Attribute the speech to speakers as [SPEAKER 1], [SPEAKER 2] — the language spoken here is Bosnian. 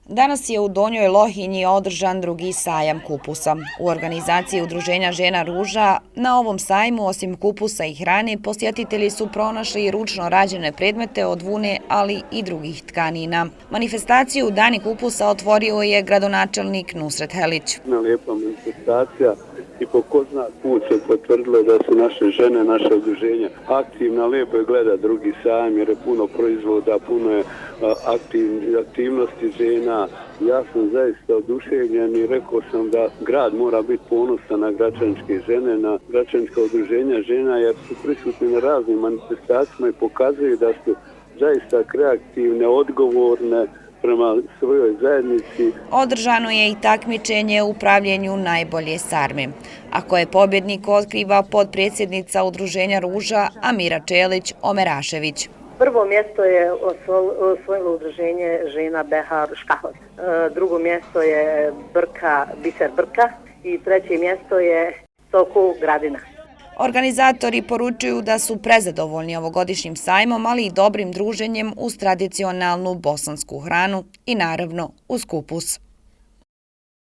[SPEAKER 1] Danas je u Donjoj Lohinji održan drugi sajam kupusa. U organizaciji Udruženja žena Ruža na ovom sajmu, osim kupusa i hrane, posjetitelji su pronašli ručno rađene predmete od vune, ali i drugih tkanina. Manifestaciju Dani kupusa otvorio je gradonačelnik Nusret Helić.
[SPEAKER 2] Lijepa manifestacija i po ko zna put se potvrdilo da su naše žene, naše udruženja aktivna. Lijepo je gleda drugi sajam jer je puno proizvoda, puno je aktivnosti žena. Ja sam zaista oduševljen i rekao sam da grad mora biti ponosan na gračanske žene, na gračanska udruženja žena jer su prisutni na raznim manifestacijama i pokazuju da su zaista kreativne, odgovorne prema svojoj zajednici.
[SPEAKER 1] Održano je i takmičenje u pravljenju najbolje sarme, a koje pobjednik otkriva potpredsjednica Udruženja Ruža Amira Čelić-Omerašević.
[SPEAKER 3] Prvo mjesto je osvojilo udruženje žena Behar Škahor. Drugo mjesto je Biser Brka i treće mjesto je Soko Gradina.
[SPEAKER 1] Organizatori poručuju da su prezadovoljni ovogodišnjim sajmom, ali i dobrim druženjem uz tradicionalnu bosansku hranu i naravno uz kupus.